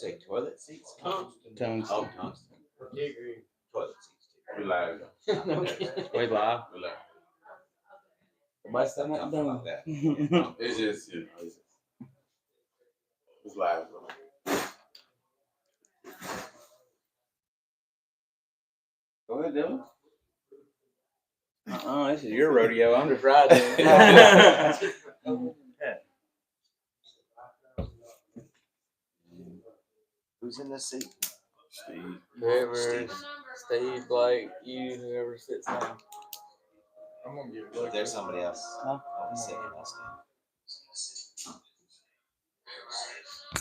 say toilet seats? Tungsten. Oh, tungsten. Toilet seats. We live. We live. We live. Everybody stop talking about that. It's just, it's live. Go ahead, Dylan. This is your rodeo. I'm just riding. Who's in this seat? Steve. Whoever, Steve, Blake, you, whoever sits down. I'm gonna get If there's somebody else. Huh? I'll sit and I'll stand.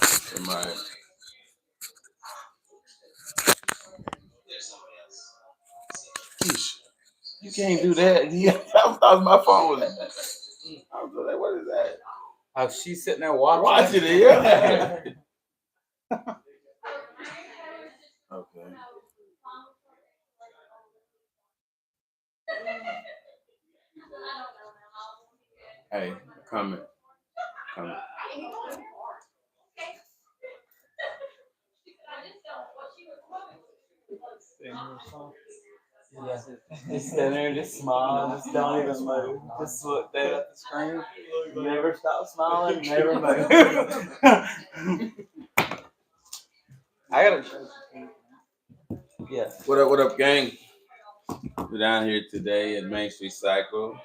Somebody. You can't do that. I thought my phone was. I was like, what is that? Oh, she's sitting there watching. Watching it, yeah. Okay. Hey, comment. Yeah. Just stand there and just smile. Just don't even move. Just look there at the screen. Never stop smiling. Never move. I gotta. Yeah. What up, gang? We're down here today at Main Street Cycle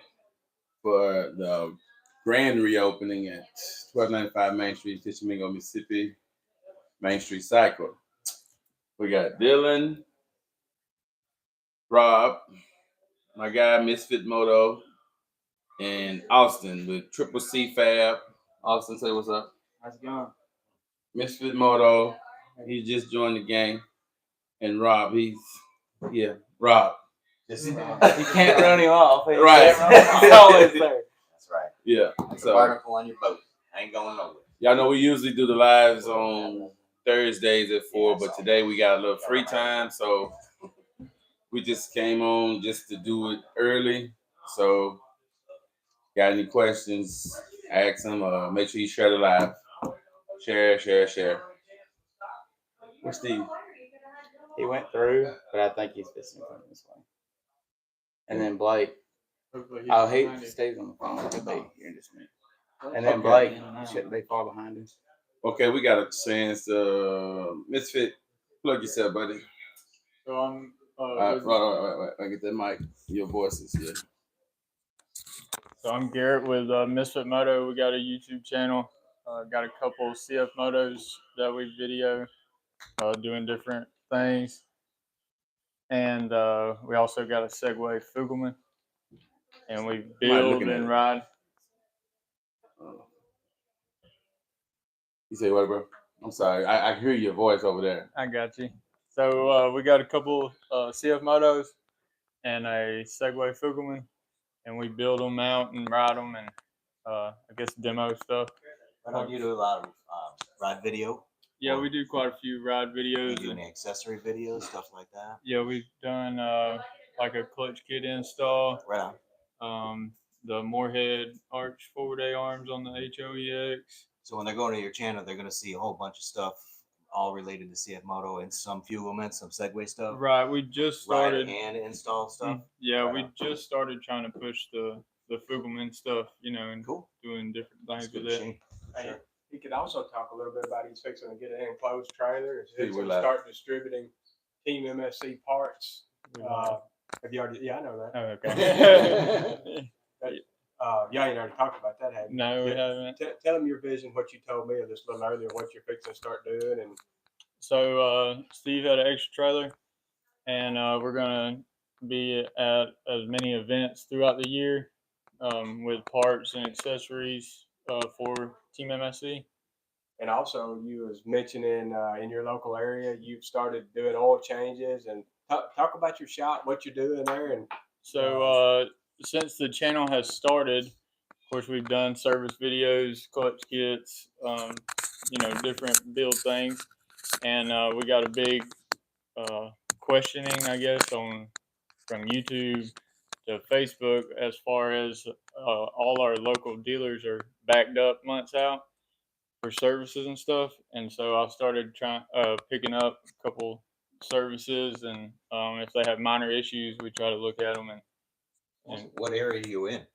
for the grand reopening at 1295 Main Street, Tishomingo, Mississippi. Main Street Cycle. We got Dylan, Rob, my guy Misfit Moto, and Austin with Triple C Fab. Austin, say what's up. How's it going? Misfit Moto, he just joined the gang. And Rob, Rob. You can't run him off. Right. He's always there. That's right. Yeah. Like So a barnacle on your boat. I ain't going nowhere. y'all know we usually do the lives on Thursdays at 4, but today we got a little free time, so we just came on just to do it early. So, got any questions? Ask them. Make sure you share the live. Share. Where's Steve? He went through, but I think he's fixing to come this way. And then Blake. Oh, he stays on the phone. He'll be here in just a minute. And then Blake shouldn't be far behind us. Okay, we got a chance. Misfit, plug yourself, buddy. So I'm Right. I get that mic. Your voice is here. So I'm Garrett with Misfit Moto. We got a YouTube channel. Got a couple CF motos that we video doing different things. And we also got a Segway Fugelman. And we build and ride. You say what, bro? I'm sorry. I hear your voice over there. I got you. So we got a couple CF motos and a Segway Fugelman. And we build them out and ride them and I guess demo stuff. I know you do a lot of ride video. Yeah, we do quite a few ride videos. You do any accessory videos, stuff like that? Yeah, we've done like a clutch kit install. Right on. The Moorhead arch forward A arms on the HOEX. So when they're going to your channel, they're going to see a whole bunch of stuff all related to CF Moto and some Fugelman, some Segway stuff. Right, we just started. Ride and install stuff. Yeah, we just started trying to push the Fugelman stuff, and doing different things with it. Hey, he could also talk a little bit about he's fixing to get an enclosed trailer. He's going to start distributing Team MSC parts. Have you already? Yeah, I know that. Oh, okay. Yeah, you already talked about that, haven't you? No, we haven't. Tell him your vision, what you told me this a little earlier, what you're fixing to start doing. And so Steve had an extra trailer, and we're gonna be at as many events throughout the year with parts and accessories for Team MSC. And also, you was mentioning in your local area, you've started doing oil changes. And talk about your shop, what you're doing there. And so since the channel has started, of course, we've done service videos, clutch kits, different build things, and we got a big questioning, I guess, from YouTube to Facebook as far as all our local dealers are backed up months out. for services and stuff. And so I started picking up a couple services, and if they have minor issues, we try to look at them. And What area are you in?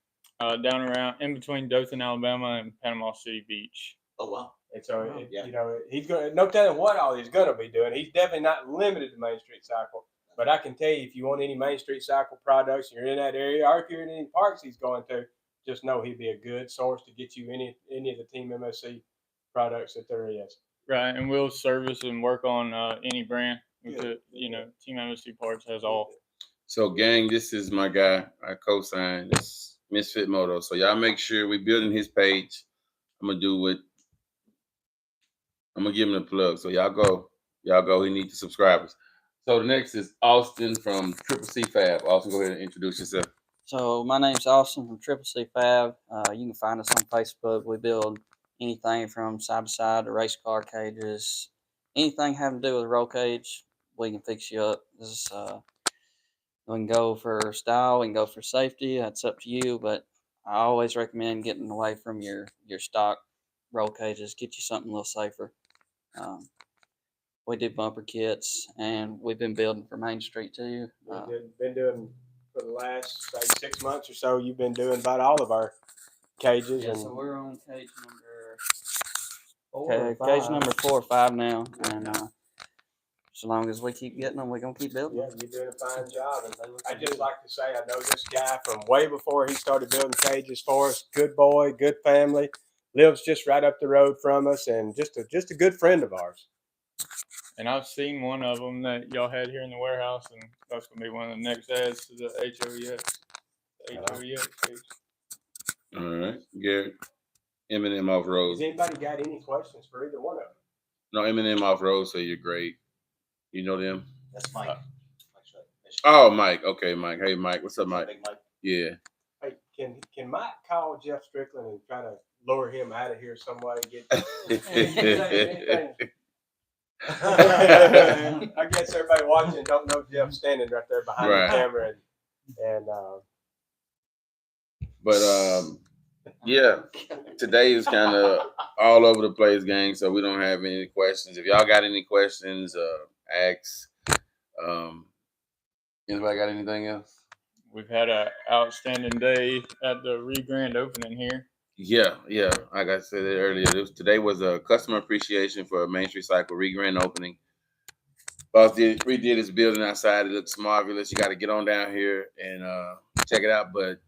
down around in between Dothan, Alabama, and Panama City Beach. Oh wow. And so, Yeah. you know, he's going. No telling what all he's going to be doing. He's definitely not limited to Main Street Cycle. But I can tell you, if you want any Main Street Cycle products, you're in that area, or if you're in any parks he's going to, just know he'd be a good source to get you any of the Team MSC products that there is. Right, and we'll service and work on any brand. Good. You know, Team MSC Parts has all. So, gang, this is my guy. I co-signed. This Misfit Moto. So y'all make sure we building his page. I'm gonna give him a plug. So y'all go. He needs the subscribers. So the next is Austin from Triple C Fab. Austin, go ahead and introduce yourself. So my name's Austin from Triple C Fab. You can find us on Facebook. We build anything from side by side to race car cages, anything having to do with a roll cage. We can fix you up. This is, we can go for style, we can go for safety. That's up to you. But I always recommend getting away from your stock roll cages. Get you something a little safer. We do bumper kits, and we've been building for Main Street too. We've been doing for the last, say, 6 months or so. You've been doing about all of our cages. Yeah, and so we're on cage number 4 or 5 now, and as long as we keep getting them, we're gonna keep building. Yeah, you're doing a fine job. And I just like to say, I know this guy from way before he started building cages for us. Good boy, good family, lives just right up the road from us, and just a good friend of ours. And I've seen one of them that y'all had here in the warehouse, and that's gonna be one of the next ads to the HOEX. Page. All right, Garrett. Eminem off road. Has anybody got any questions for either one of them? No, Eminem off road. So you're great. You know them? That's Mike. Oh, Mike. Okay, Mike. Hey, Mike. What's up, Mike? Big Mike. Yeah. Hey, can Mike call Jeff Strickland and try to lure him out of here some way? I guess everybody watching don't know Jeff standing right there behind Right. the camera, and yeah, today is kind of all over the place, gang. So we don't have any questions. If y'all got any questions, ask. Anybody got anything else? We've had an outstanding day at the re-grand opening here. Yeah. Like I said earlier, today was a customer appreciation for Main Street Cycle re-grand opening. Boss redid his building outside. It looks marvelous. You got to get on down here and check it out. But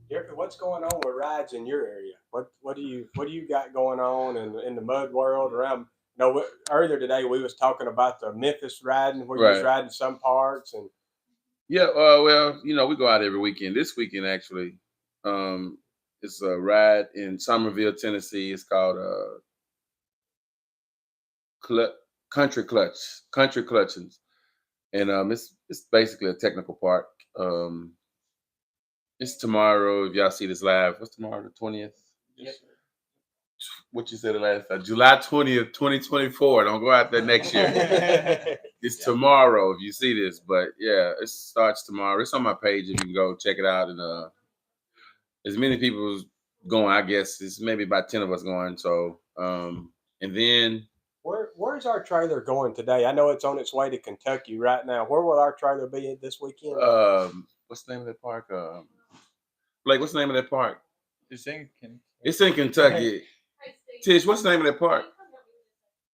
Jeffrey, what's going on with rides in your area? What do you got going on in the mud world around? No, earlier today we was talking about the Memphis riding, where you was riding some parts, and yeah, well, you know, we go out every weekend. This weekend, actually, it's a ride in Somerville, Tennessee. It's called Country Clutchings, and it's basically a technical park. It's tomorrow. If y'all see this live, what's tomorrow? The 20th. Yep. What you said the last time? July 20th, 2024. Don't go out there next year. It's tomorrow if you see this, but yeah, it starts tomorrow. It's on my page if you can go check it out. And as many people going, I guess it's maybe about 10 of us going. So and then where's our trailer going today? I know it's on its way to Kentucky right now. Where will our trailer be this weekend? What's the name of that park? Blake, what's the name of that park? It's in Kentucky. It's in Kentucky. Tish, what's the name of that park?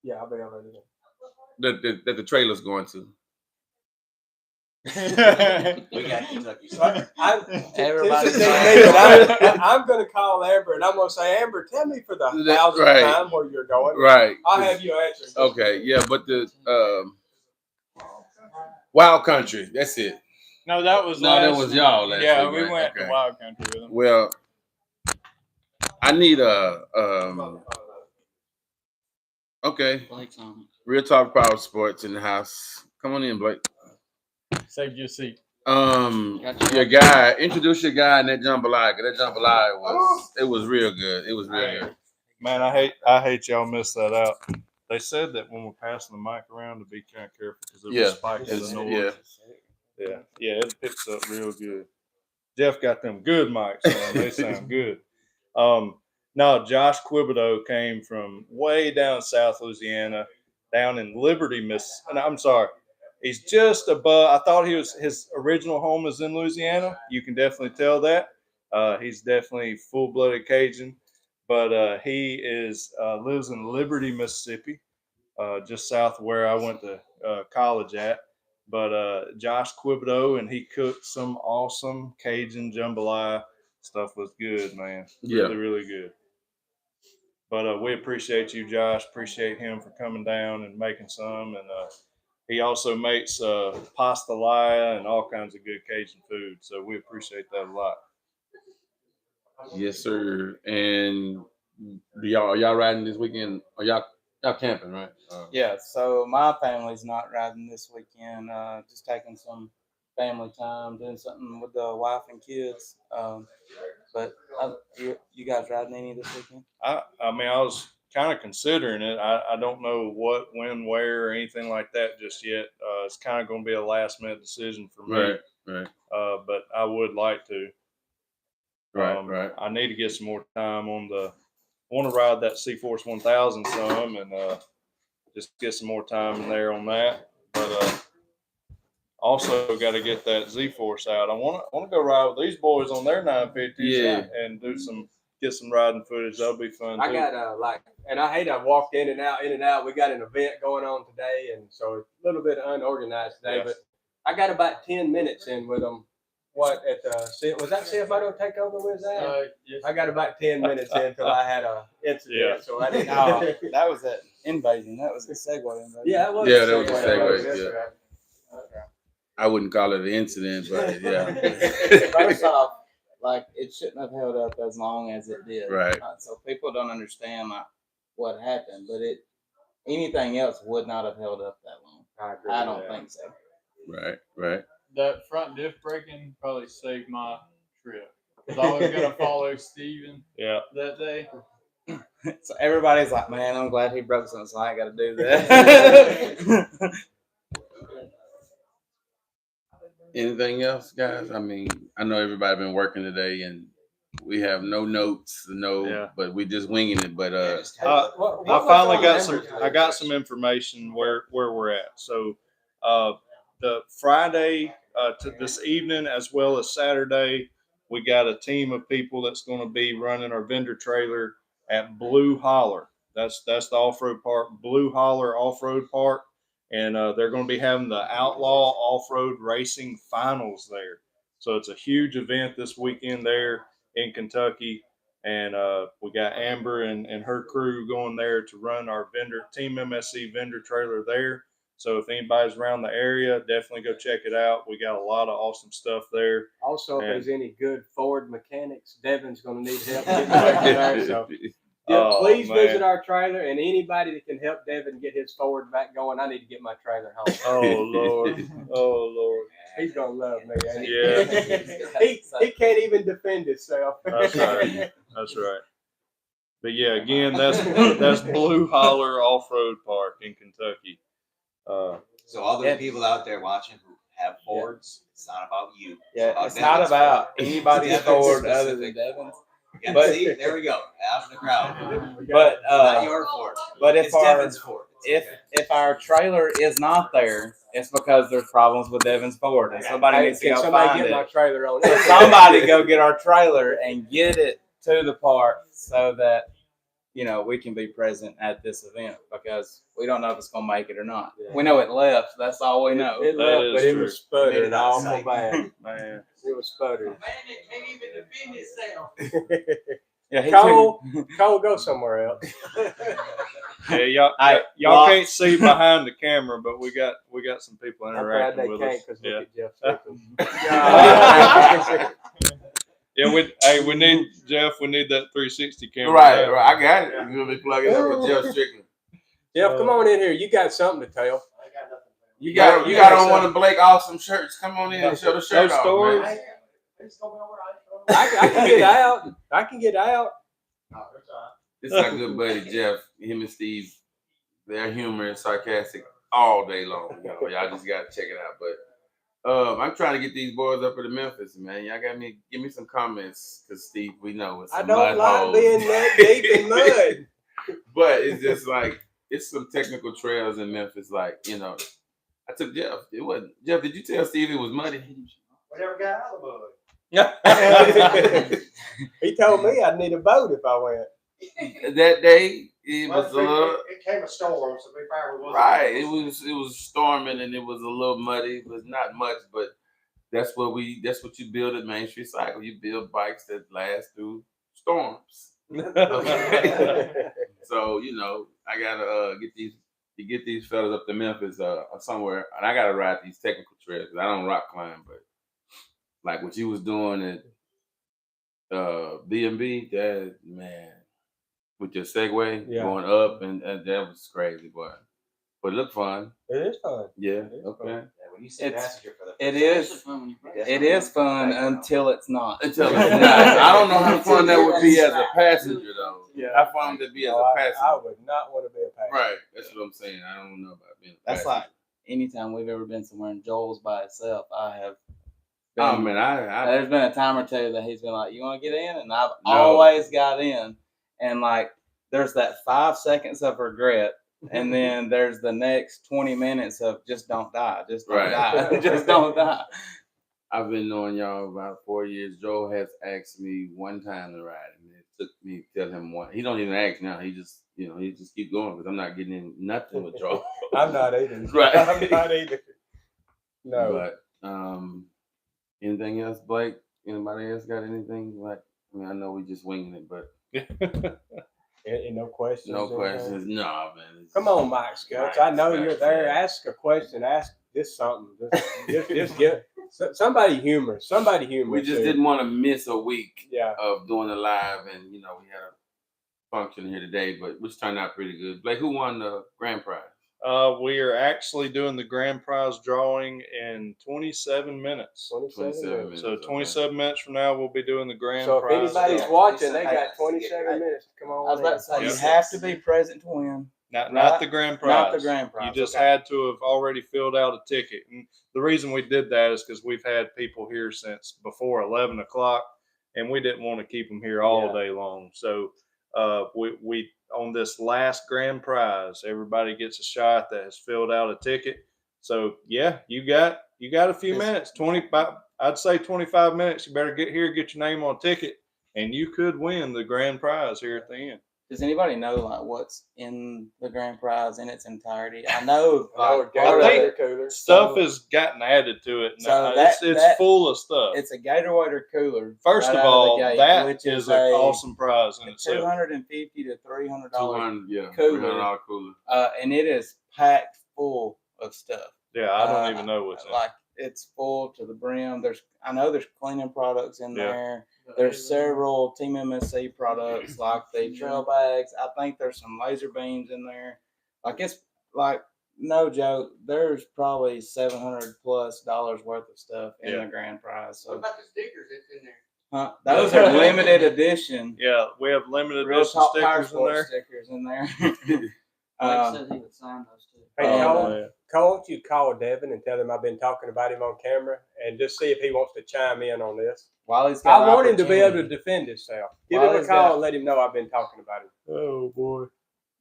Yeah, I'll be over there. That the trailer's going to. We got Kentucky. I'm going to call Amber, and I'm going to say, Amber, tell me for the 1,000th time where you're going. Right. I'll have you answer. Okay. Yeah, but the Wild Country. That's it. No, that was y'all. Yeah, we went to Wild Country with them. Well, I need okay. Blake's on it. Real Talk Power Sports in the house. Come on in, Blake. Saved your seat. Your guy. Introduce your guy in that jambalaya. That jambalaya was real good. It was real good. Man, I hate y'all missed that out. They said that when we're passing the mic around to be kind of careful because it was spikes in the noise. Yeah, it picks up real good. Jeff got them good mics, man. They sound good. No, Josh Quibido came from way down South Louisiana, down in Liberty, Miss. And I'm sorry, he's just above. I thought his original home is in Louisiana. You can definitely tell that. He's definitely full-blooded Cajun, but he lives in Liberty, Mississippi, just south of where I went to college at. But Josh Quibido, and he cooked some awesome Cajun jambalaya. Stuff was good, man. Really, really good. But we appreciate you, Josh. Appreciate him for coming down and making some. And he also makes pasta laya and all kinds of good Cajun food. So we appreciate that a lot. Yes, sir. And are y'all riding this weekend? Are y'all camping, right? Yeah, so my family's not riding this weekend. Just taking some family time, doing something with the wife and kids. But you guys riding any this weekend? I mean, I was kind of considering it. I don't know what, when, where, or anything like that just yet. It's kind of going to be a last minute decision for me. Right. But I would like to. Right. I need to get some more time on I want to ride that C-Force 1000 some and just get some more time in there on that. But also got to get that Z-Force out. I want to go ride with these boys on their 950s and get some riding footage. That'll be fun. I got and I hate I walked in and out. We got an event going on today, and so it's a little bit unorganized today. But I got about 10 minutes in with them. Was that CF Moto takeover? Was that? Yes. I got about 10 minutes in until I had a incident. Yeah. So I didn't. That was an invasion. That was a Segway invasion. Yeah, it was. Yeah, that was a Segway, That's yeah. right. I wouldn't call it an incident, but yeah. First off, it shouldn't have held up as long as it did. Right. So people don't understand what happened, but anything else would not have held up that long. I don't think so. Right. That front diff braking probably saved my trip because I was gonna follow Steven that day. So everybody's like, man, I'm glad he broke something, so I ain't got to do that. Anything else, guys? I mean, I know everybody been working today, and we have no notes, but we just winging it. But I finally got some information where we're at. So the Friday to this evening, as well as Saturday, we got a team of people that's going to be running our vendor trailer at Blue Holler. That's the off-road park, Blue Holler Off-Road Park. And they're going to be having the Outlaw Off-Road Racing Finals there. So it's a huge event this weekend there in Kentucky. And we got Amber and her crew going there to run our Team MSC vendor trailer there. So if anybody's around the area, definitely go check it out. We got a lot of awesome stuff there. Also, if there's any good Ford mechanics, Devin's going to need help getting back there. So please visit our trailer, and anybody that can help Devin get his Ford back going, I need to get my trailer home. Oh Lord. He's going to love me. Ain't he? Yeah. He can't even defend himself. That's right. But yeah, again, that's Blue Holler Off-Road Park in Kentucky. So all those people out there watching who have Fords, it's not about you. It's not about anybody's Ford other than Devin's. Yeah, but see, there we go. Out in the crowd. But not your Ford. But it's Devin's Ford. If our trailer is not there, it's because there's problems with Devin's Ford, and somebody needs to go find it. My trailer on So somebody go get our trailer and get it to the park so that we can be present at this event, because we don't know if it's gonna make it or not. Yeah. We know it left. That's all we know. It left, but it true. was sputtered awful bad. Man. It was sputtered. Man, it can't even defend itself. Yeah, Cole, go somewhere else. Yeah, y'all can't see behind the camera, but we got some people interacting with us. Look at Jeff Yeah, we need Jeff. We need that 360 camera. right. I got it. You're gonna be plugging up with Jeff Strickland. Jeff, come on in here. You got something to tell. You got on one of Blake awesome shirts. Come on in and show the shirt off, stories. man. I can get out. I can get out. This is our good buddy Jeff. Him and Steve, they're humorous, sarcastic all day long. Y'all just gotta check it out. I'm trying to get these boys up to Memphis, man. Y'all give me some comments, cause Steve, we know it's I some don't mud like holes. being that deep in mud. But it's just like it's some technical trails in Memphis. Like, you know, I took Jeff. It wasn't Jeff. Did you tell Steve it was muddy? We never got out of the mud. He told me I'd need a boat if I went. That day it Well, was a little it came a storm, so we probably wasn't. right. It was storming and it was a little muddy, but not much. But that's what you build at Main Street Cycle. You build bikes that last through storms. So, you know, I gotta get these fellas up to Memphis or somewhere, and I gotta ride these technical trails. I don't rock climb, but like what you was doing at B&B, that man with your Segway going up and that was crazy, boy. But it looked fun. It is fun. Yeah. It is Okay. fun. Yeah, when you see passenger for the It first is. time, It is fun until it's not. Until it's not. I don't know how fun that would be as a passenger, though. Yeah. How fun would it be as No, a I passenger? would not want to be a passenger. Right. That's what I'm saying. I don't know about being a That's passenger. like anytime we've ever been somewhere and Joel's by itself, I have. Been, Oh man, I there's been a time or two that he's been like, "You want to get in?" And I've No. always got in. And like, there's that 5 seconds of regret, and then there's the next 20 minutes of just don't die, just don't Right. die, just don't die. I've been knowing y'all about 4 years. Joe has asked me one time to ride, and it took me to tell him one. He don't even ask now. He just, you know, he just keep going because I'm not getting in nothing with Joe. I'm not either. Right. I'm not either. No. But anything else, Blake? Anybody else got anything? Like, I mean, I know we just winging it, but No questions. no or anything? questions. No, man. It's- Come on, Mike Scutts. I know you're there. Ask a question. Ask just something. Just get somebody humorous. Somebody humorous. We just here. didn't want to miss a week Yeah. of doing the live, and you know we had a function here today, but which turned out pretty good. Blake, who won the grand prize? We are actually doing the grand prize drawing in 27 minutes. 27 minutes. So 27 minutes from now, we'll be doing the grand So if prize. anybody's drawing. watching, they got 27 minutes to come on. I was about to say, you Yes. have to be present to win. Not the grand prize. Not the grand prize. You just Okay. had to have already filled out a ticket. And the reason we did that is because we've had people here since before 11 o'clock, and we didn't want to keep them here all day long. So we on this last grand prize, everybody gets a shot that has filled out a ticket. So yeah, you got a few minutes. 25. I'd say 25 minutes. You better get here, get your name on a ticket, and you could win the grand prize here at the end. Does anybody know like what's in the grand prize in its entirety? I know Oh, like, part of Gatorade it- cooler. Stuff has gotten added to it. So Now. that- It's that- full of stuff. it's a Gatorade cooler. First right of out all, the gate, that which is an awesome prize in itself. $250 to $300 $200, yeah, cooler. $300 cooler. And it is packed full of stuff. Yeah, I don't even know what's in it. Like it's full to the brim. I know there's cleaning products in Yeah. there. There's several Team MSC products like the trail bags. I think there's some laser beams in there. Like it's like no joke. There's probably $700+ worth of stuff in Yeah. the grand prize. What So about the stickers that's in there? those are limited edition. Yeah, we have limited Real edition top power stickers in there. sports stickers in there. Mike said he would sign those too. Hey, Oh, Cole, yeah. Cole, why don't you call Devin and tell him I've been talking about him on camera and just see if he wants to chime in on this. While he's got I want him to be able to opportunity. defend himself. Give Well, him a he's call got- and let him know I've been talking about him. Oh boy.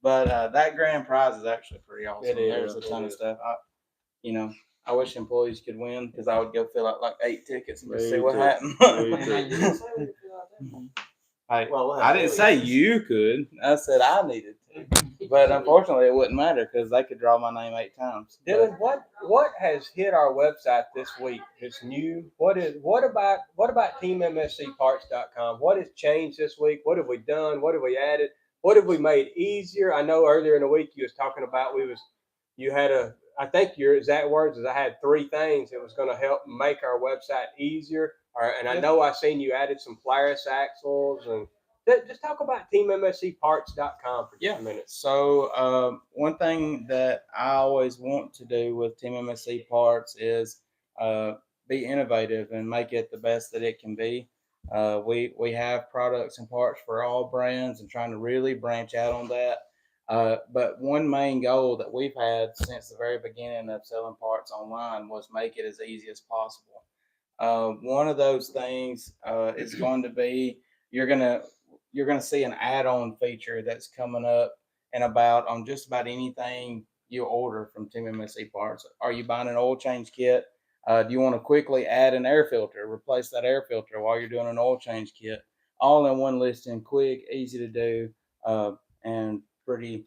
But that grand prize is actually pretty awesome. It is, There's a it ton of is. stuff. I wish employees could win because I would go fill out like 8 tickets and just Me see what too. happened. Me Hey, Well, I didn't say you could. I said I needed to. But unfortunately, it wouldn't matter because they could draw my name 8 times. Dylan, what has hit our website this week? It's new. What about teammscparts.com? What has changed this week? What have we done? What have we added? What have we made easier? I know earlier in the week you was talking about I think your exact words is I had 3 things that was going to help make our website easier. And I know I seen you added some Polaris axles and just talk about teammscparts.com for just a minute. So one thing that I always want to do with Team MSC Parts is be innovative and make it the best that it can be. We have products and parts for all brands and trying to really branch out on that. But one main goal that we've had since the very beginning of selling parts online was make it as easy as possible. One of those things is going to be you're gonna see an add-on feature that's coming up and about on just about anything you order from Team MSC Parts. Are you buying an oil change kit? Do you want to quickly add an air filter, replace that air filter while you're doing an oil change kit? All in one listing, quick, easy to do, and pretty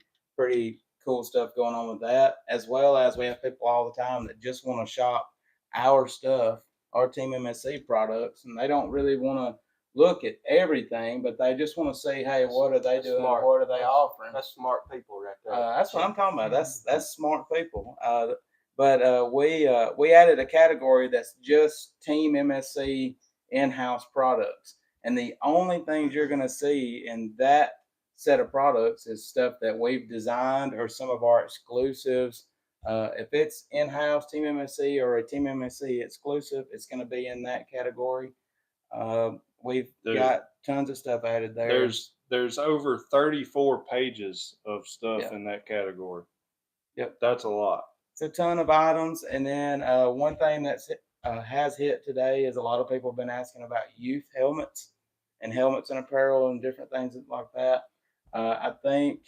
cool stuff going on with that. As well as we have people all the time that just want to shop our stuff, our Team MSC products, and they don't really want to look at everything, but they just want to see, hey, what are they doing? Smart. What are they offering? That's smart people right there. That's what I'm talking about. That's smart people. But we added a category that's just Team MSC in-house products, and the only things you're going to see in that set of products is stuff that we've designed or some of our exclusives. If it's in-house Team MSC or a Team MSC exclusive, it's going to be in that category. We've got tons of stuff added there. There's over 34 pages of stuff Yeah. in that category. Yep. That's a lot. It's a ton of items. And then one thing that's has hit today is a lot of people have been asking about youth helmets and apparel and different things like that. I think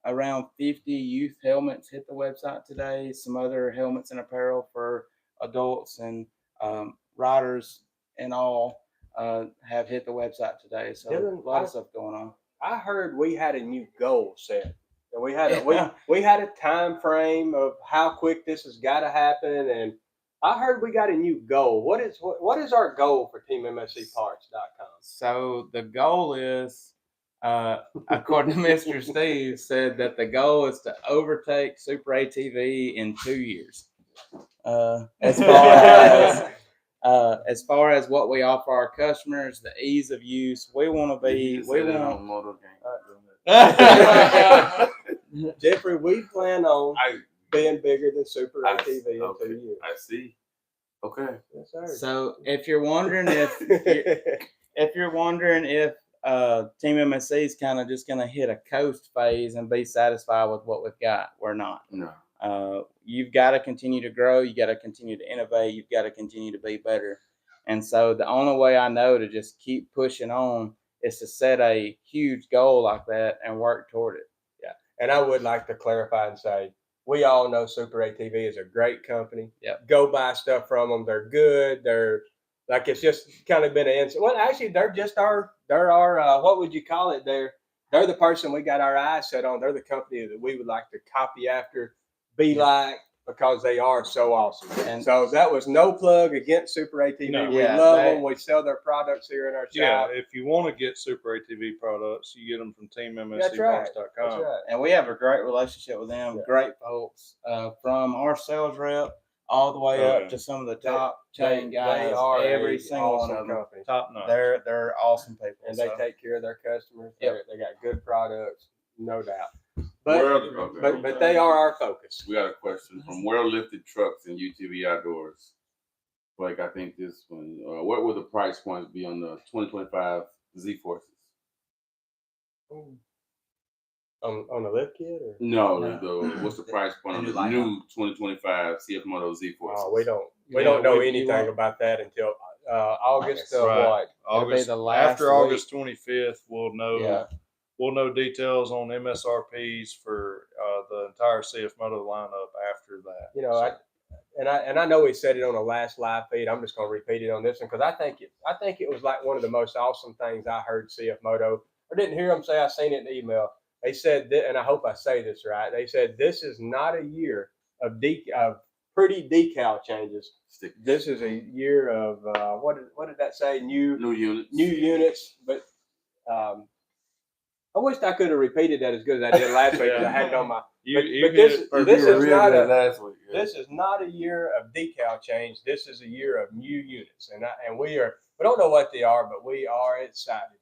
around 50 youth helmets hit the website today. Some other helmets and apparel for adults and riders and all have hit the website today. So Dylan, a lot of stuff going on. I heard we had a new goal set. And we had we had a time frame of how quick this has got to happen, and I heard we got a new goal. What is our goal for TeamMSCParts.com? So the goal is, according to Mr. Steve, said that the goal is to overtake Super ATV in 2 years. As far as what we offer our customers, the ease of use, we want to be. We want Moto Jeffrey, we plan on being bigger than Super ATV in 2 years. I see. Okay. Yes, sir. So if you're wondering if Team MSC is kind of just going to hit a coast phase and be satisfied with what we've got, we're not. No. You've got to continue to grow. You got to continue to innovate. You've got to continue to be better. And so the only way I know to just keep pushing on is to set a huge goal like that and work toward it. Yeah. And I would like to clarify and say, we all know Super ATV is a great company. Yep. Go buy stuff from them. They're good. They're like, it's just kind of been an instant. Well, actually, they're our what would you call it? They're the person we got our eyes set on. They're the company that we would like to copy after, be like, because they are so awesome. And so that was no plug against Super ATV. No. We Yeah, love them. We sell their products here in our shop. Yeah, if you want to get Super ATV products, you get them from TeamMSCParts.com. That's right. And we have a great relationship with them. Yeah. Great folks, from our sales rep all the way up to some of the top chain guys. They are every a single one awesome of them. company. Top notch. They're awesome people. And they so. take care of their customers. Yep. They got good products, no doubt. Okay. But they are our focus. We got a question from World Lifted Trucks and UTV Outdoors. Like, I think this one. What will the price points be on the 2025 Z Forces? On the lift kit? Or? No, what's the price point on The the new new 2025 CF Moto Z Forces? We don't Yeah, know we- anything you about that until August of Right. what? It'll be August, the last after August 25th, we'll know. Yeah. We'll know details on MSRPs for the entire CF Moto lineup after that. You know, I know we said it on the last live feed. I'm just going to repeat it on this one because I think it was like one of the most awesome things I heard CF Moto. I didn't hear them say. I seen it in the email. They said, and I hope I say this right. They said this is not a year of pretty decal changes. This is a year of what did that say? New units. But I wished I could have repeated that as good as I did last week because I had it on my. This is not a year of decal change. This is a year of new units, and we don't know what they are, but we are excited.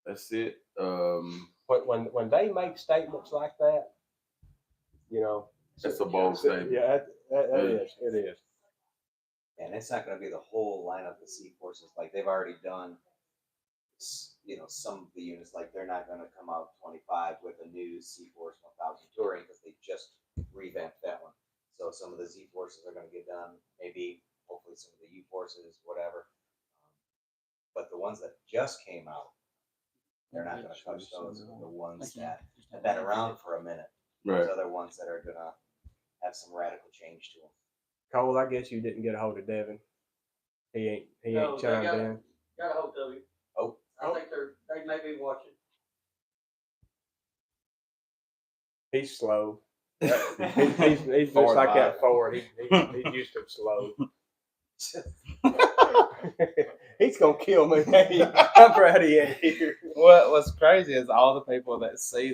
That's it. When they make statements like that, you know, That's a bold statement. Yeah, it is. And it's not going to be the whole lineup of C Forces. Like they've already done, some of the units, like they're not going to come out 25 with a new C-Force 1000 Touring because they just revamped that one. So some of the Z-Forces are going to get done, maybe, hopefully some of the U-Forces, whatever. But the ones that just came out, they're not going to touch those. The ones that have been around for a minute. Right. Those other ones that are going to have some radical change to them. Cole, I guess you didn't get a hold of Devin. He ain't chimed in. Got a hold of him. Oh. I think they may be watching. He's slow. He's just like that Ford. He's used to slow. He's gonna kill me. I'm proud he ain't here. What's crazy is all the people that see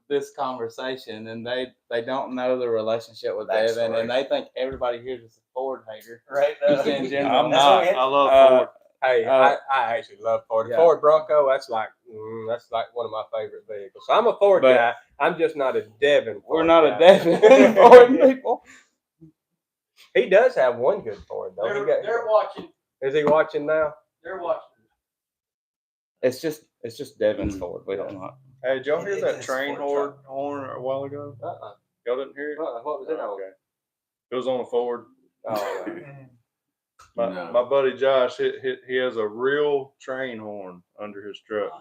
this conversation and they don't know the relationship with Devin, and they think everybody here is a Ford hater. Right. Just in general. I'm not. I love Ford. Hey, I actually love Ford. The Ford Bronco, that's like one of my favorite vehicles. So I'm a Ford guy. I'm just not a Devin Ford We're not guy. a Devin Ford people. He does have one good Ford though. They're watching. Is he watching now? They're watching. It's just Devin's Ford. We don't know. Hey, did y'all hear that It's train Ford horn a while ago? Y'all didn't hear it? What was it on? Okay. It was on a Ford. Oh, My buddy Josh, he has a real train horn under his truck.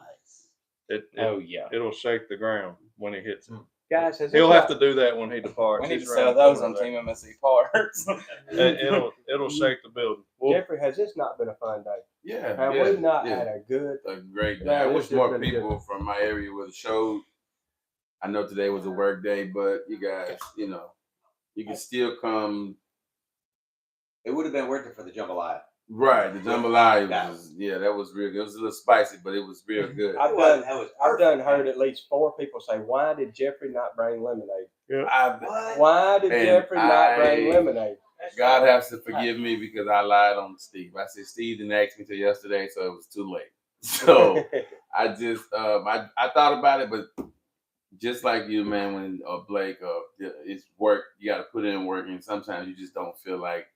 It'll shake the ground when he hits it. guys, He'll have to do that when he departs. We need to He's sell around the those corner on there. Team MSC parts. It'll shake the building. Well, Jeffrey, has this not been a fun day? Yeah. Have we not had a good? a great day. Yeah, I it's wish just more been people from my area would have showed. I know today was a work day, but you guys, you can still come. It would have been worth it for the jambalaya. Right, the jambalaya Yeah. was that was real good. It was a little spicy, but it was real good. I've done heard at least 4 people say, "Why did Jeffrey not bring lemonade? Why did Jeffrey not bring lemonade?" God has to forgive me because I lied on Steve. I said Steve didn't ask me till yesterday, so it was too late. So I just I thought about it, but just like you, man, when Blake, it's work. You got to put in work, and sometimes you just don't feel like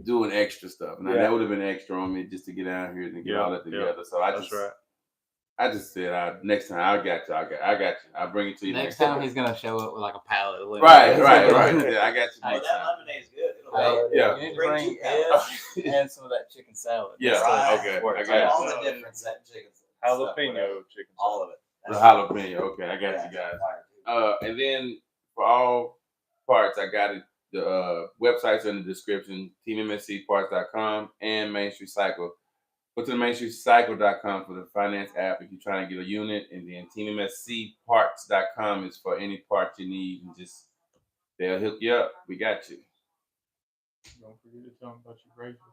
doing extra stuff. Now that would have been extra on me just to get out here and get all that together. So I just said, next time I got you. I'll bring it to you Next time he's gonna show up with like a pallet of Right. lemonade. Yeah, I got you. Oh, Next that time. lemonade is good. Yeah. You need to Bring bring 2 pounds. and some of that chicken salad. Yeah. Right. Okay. All I got you. the different set chickens. jalapeno chicken. All of it. The jalapeno. Okay, I got you guys. And then for all parts, I got it. The websites are in the description: teammscparts.com and Main Street Cycle. Go to the mainstreetcycle.com for the finance app if you're trying to get a unit, and then teammscparts.com is for any part you need, and just they'll hook you up. We got you. Don't forget to tell them about your razor.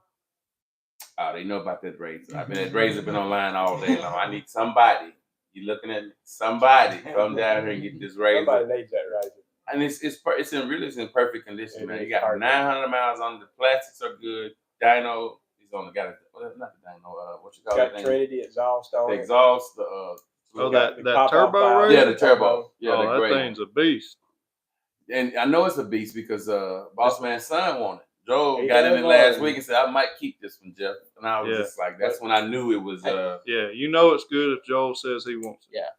Oh, they know about that razor. I've been at razor, been online all day long. I need somebody. You looking at me? Somebody come down here and get this razor. Somebody needs that razor. And it's in perfect condition, It man. is You got perfect. 900 miles on the plastics are good. Dyno is on the not the dyno. What you call Got it? Trinity exhaust on The it. exhaust. That pop-off turbo valve. razor? Yeah, the turbo. Yeah, Oh, the that great thing's a beast. And I know it's a beast because Boss Man's son wanted it. Joe He got in does it last want week and said, I might keep this one, Jeff. And I was just like, that's when I knew it was. Yeah, you know it's good if Joel says he wants it. Yeah.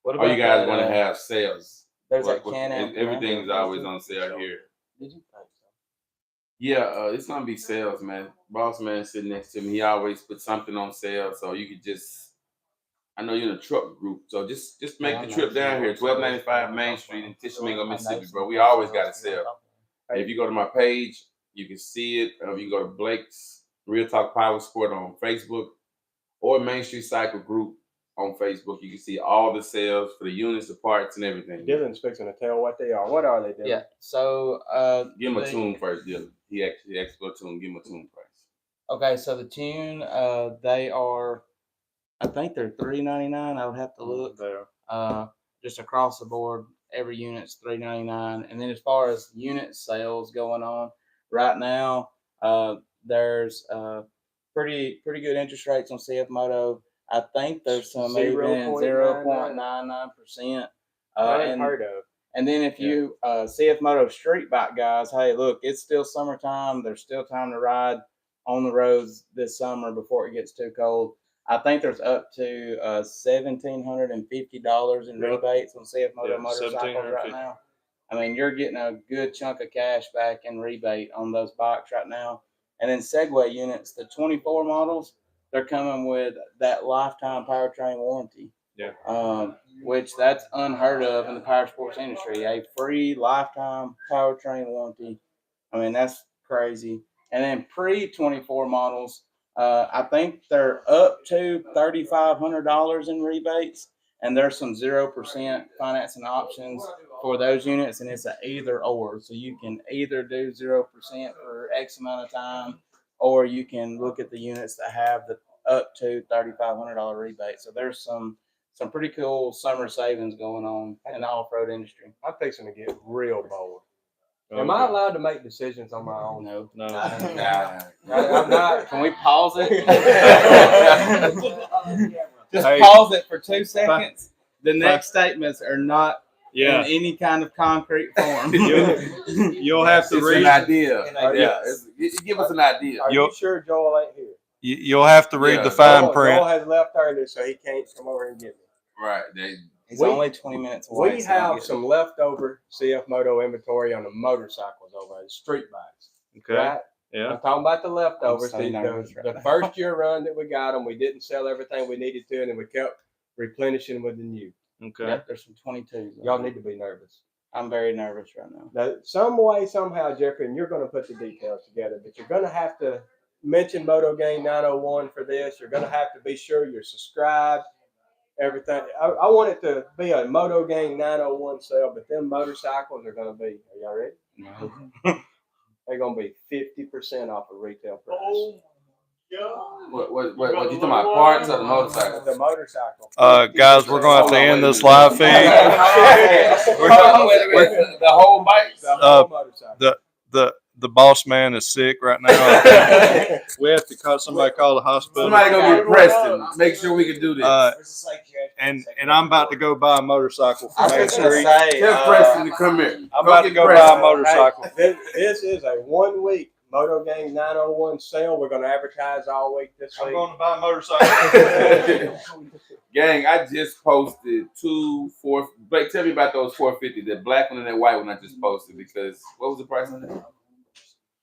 What Are you guys that, going to have sales? There's that Can-Am Everything's always on sale here. Did you? Yeah, it's gonna be sales, man. Boss Man sitting next to me. He always puts something on sale, so you could just. I know you're in a truck group, so just make the trip down here, 1295 Main Street in Tishomingo, Mississippi, bro. We always got a sale. And if you go to my page, you can see it. Or if you go to Blake's Real Talk Power Sport on Facebook or Main Street Cycle Group on Facebook, you can see all the sales for the units, the parts, and everything. Dylan's fixing to tell what they are. What are they, Dylan? Yeah. So Give him a tune first, Dylan. He actually asked for a tune. Give him a tune price. okay, so the tune, they are, I think they're $3.99. I would have to look. Just across the board, every unit's $3.99. And then as far as unit sales going on right now, there's pretty good interest rates on CF Moto. I think there's some even 0.99%. I ain't heard of. And then if you CF Moto street bike guys, hey, look, it's still summertime. There's still time to ride on the roads this summer before it gets too cold. I think there's up to $1,750 in Yeah. rebates on CF Moto Yeah, motorcycles right $1,750. now. I mean, you're getting a good chunk of cash back in rebate on those bikes right now. And then Segway units, the 24 models, they're coming with that lifetime powertrain warranty. Yeah. Which that's unheard of in the power sports industry. A free lifetime powertrain warranty. I mean, that's crazy. And then pre-24 models, I think they're up to $3,500 in rebates, and there's some 0% financing options for those units, and it's an either or. So you can either do 0% for X amount of time, or you can look at the units that have the up to $3,500 rebate. So there's some pretty cool summer savings going on in the off-road industry. I'm fixing to get real bold. Am I allowed to make decisions on my own? No. No. Nah. I'm not. Can we pause it? Just Hey. pause it for 2 seconds. The next statements are not Yeah. in any kind of concrete form. You'll have to It's read. an idea. An idea. Yeah, give us an idea. Are you sure Joel ain't here? You'll have to read Yeah. the fine Joel print. has left early, so he can't come over and get me. Right. He's We- only 20 minutes away. We so don't have get- some leftover CF Moto inventory on the motorcycles over the street bikes. Okay. Right? Yeah. I'm talking about the leftovers. I'm so nervous The, right the now. first year run that we got them, we didn't sell everything we needed to, and then we kept replenishing with the new. Okay. Yep, there's some 22s. Y'all need to be nervous. I'm very nervous right now. Now, some way, somehow, Jeffrey, and you're going to put the details together, but you're going to have to mention Moto Gang901 for this. You're going to have to be sure you're subscribed. Everything. I want it to be a Moto Gang901 sale, but them motorcycles are going to be. Are y'all ready? No. They're going to be 50% off of retail price. What you talking about? Parts or the motorcycle? The motorcycle. Guys, we're gonna have to end this live feed. We're talking with the whole bike. The whole motorcycle. The boss man is sick right now. We have to call somebody. Call the hospital. Somebody go get Preston. Make sure we can do this. And I'm about to go buy a motorcycle I from was Main gonna Street. say, Tell Preston to come here. I'm about to go buy a motorcycle. This is a 1 week Moto Gang 901 sale. We're going to advertise all week this I'm week. going to buy a motorcycle. Gang, I just posted Blake, tell me about those 450, that black one and that white one I just posted, because what was the price on that?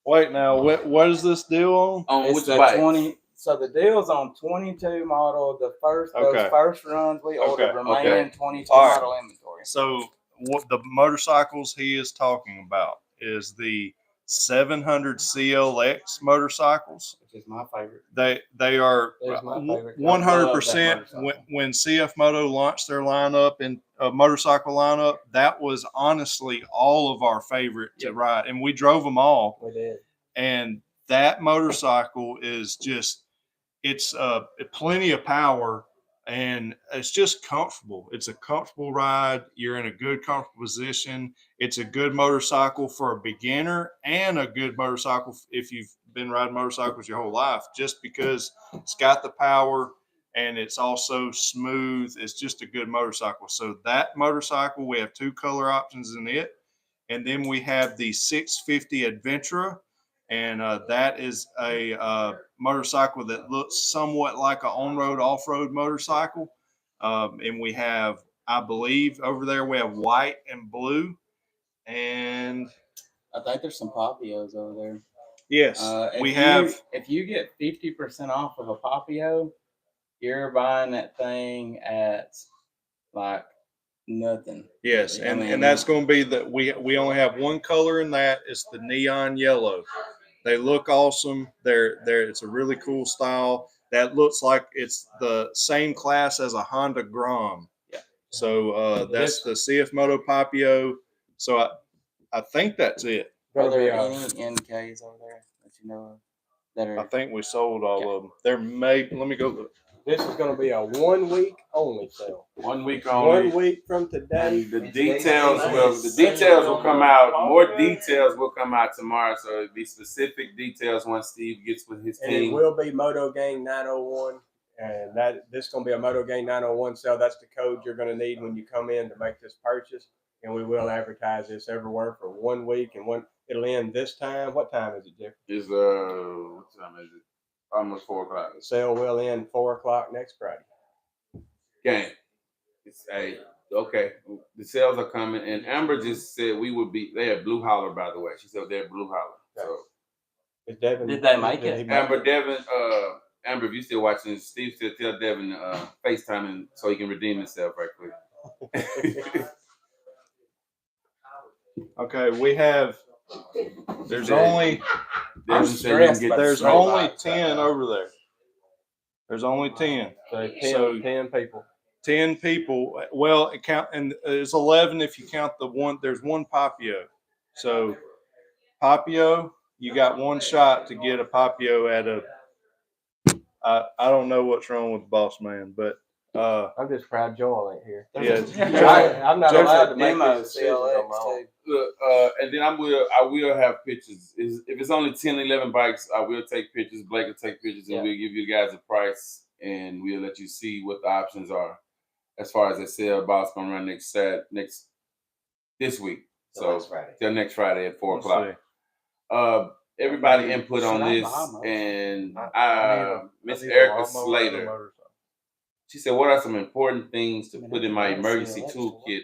Wait, now what is this deal on? On it's which the bike? 20. So the deal's on 22 model. Those Okay. first runs we ordered, Okay. remaining 22 All right. model inventory. So what the motorcycles he is talking about is the 700 CLX motorcycles. Which is my favorite. They are That is my favorite. 100%. When CF Moto launched their lineup and motorcycle lineup, that was honestly all of our favorite to ride, and we drove them all. We did. And that motorcycle is it's plenty of power, and it's just comfortable. It's a comfortable ride. You're in a good, comfortable position. It's a good motorcycle for a beginner and a good motorcycle if you've been riding motorcycles your whole life, just because it's got the power and it's also smooth. It's just a good motorcycle. So that motorcycle, we have 2 color options in it. And then we have the 650 Adventura. And that is a motorcycle that looks somewhat like an on-road, off-road motorcycle. And we have, I believe, over there we have white and blue. And I think there's some Papios over there. yes, If you get 50% off of a Papio, you're buying that thing at like nothing. Yes, I mean, and that's going to be that we only have 1 color in that. It's the neon yellow. They look awesome. They're it's a really cool style that looks like it's the same class as a Honda Grom. Yeah. So that's the CF Moto Papio. So I think that's it. Are Gonna be, there any NKs over there that you know of that I are? think we sold all of them. There may let me go look. This is going to be a 1 week only sale. 1 week 1 only. week from today. And the details will come out. More details will come out tomorrow. So it'll be specific details once Steve gets with his And it team. will be Moto Gang 901. And this is going to be a Moto Gang 901 sale. That's the code you're going to need when you come in to make this purchase. And we will advertise this everywhere for 1 week. And it'll end this time. What time is it, Jeff? Is what time is it? almost 4 o'clock. Sale will end 4 o'clock next Friday. Gang. It's okay. The sales are coming, and Amber just said we would be. They at Blue Holler, by the way. She said they're at Blue Holler. So Is Devin, Did they make did it? he make Amber, Devin, Amber, if you still watching, Steve said tell Devin FaceTime him so he can redeem himself right quick. Okay, we have. There's Devin only. Devin said you can get There's the only box. 10 over there. There's only 10. So 10, So- 10 people. 10 people. Well, it count, and it's 11 if you count the one. There's one Papio. So Papio, you got one shot to get a Papio at a. I don't know what's wrong with the boss man, but I'm just proud Joel ain't here. yeah. I'm not Jeff- allowed to make Demo these decisions on my own. Look, and then I will have pictures. If it's only 10, 11 bikes, I will take pictures. Blake will take pictures, and Yeah. we'll give you guys a price, and we'll let you see what the options are. As far as the sale, about gonna run this week. So next Friday. Till next Friday at 4 Let's o'clock. see. Everybody input on Should I this, buy most? and I Miss need a Erica lawnmower and a Slater. motorcycle. She said, "What are some important things to I mean, put I in could my ride a emergency CLX toolkit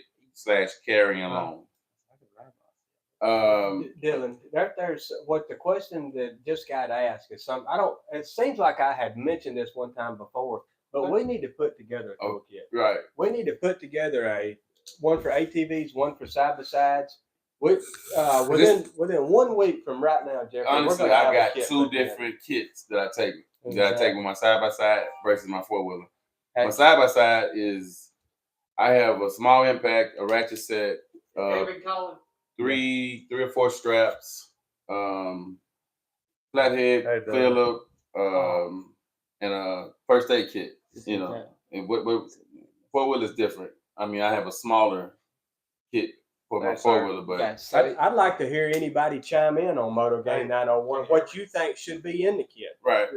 / carrying along?" Dylan, there's what the question that just got asked is some. It seems like I had mentioned this one time before, but we need to put together a Oh. toolkit. Right. We need to put together one for ATVs, one for side by sides. Within 1 week from right now, Jeffrey. Honestly, we're gonna I have a got kit two put together. different kits that I take. What's That I that? take with my side by side versus my 4-wheeler. Hey. My side by side is I have a small impact, a ratchet set, David Collins. three or four straps, flathead Hey, Doug. filler, and a first aid kit. You know, and what 4-wheeler is different. I mean, I have a smaller kit for my Thanks, sir. 4-wheeler, but I'd like to hear anybody chime in on Moto Gang901. What you think should be in the kit? right,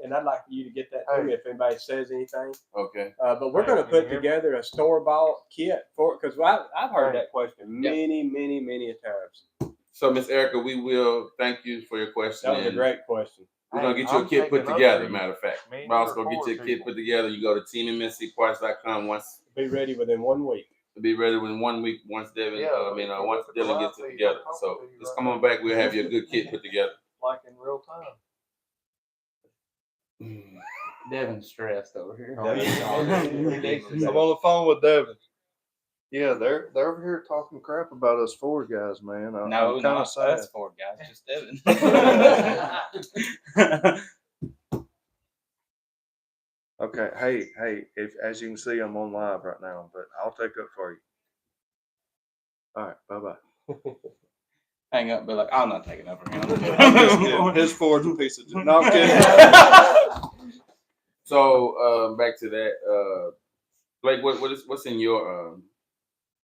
And I'd like you to get that to me if anybody says anything. okay. But we're going to put together a store-bought kit because I've heard that question many a times. So, Miss Erica, we will thank you for your question. That was a and great question. We're gonna get you a kit put together. Matter of fact, we're also gonna get you a kit put together. You go to teammscparts.com once. Be ready within 1 week. Be ready within 1 week once Devin. Once Dylan gets it together. So just come on back. We'll have you a good kit put together. Like in real time. Devin's stressed over here. I'm on the phone with Devin. Yeah, they're over here talking crap about us four guys, man. No, I'm not kind of sad. us four guys, just Devin. Okay, hey, as you can see, I'm on live right now, but I'll take up for you. All right, bye. Hang up, be like, I'm not taking over him. I'm just kidding. His Ford's a piece of junk. No, I'm kidding. So back to that. Blake, what's in your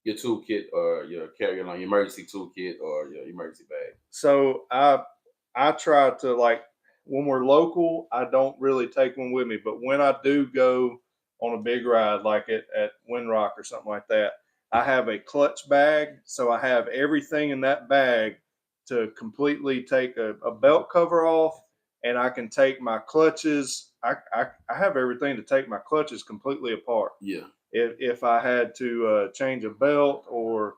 toolkit or your carry-along, your emergency toolkit or your emergency bag? So I try to, like, when we're local, I don't really take one with me, but when I do go on a big ride, like at Windrock or something like that, I have a clutch bag. So I have everything in that bag to completely take a belt cover off, and I can take my clutches. I have everything to take my clutches completely apart. Yeah. If I had to change a belt or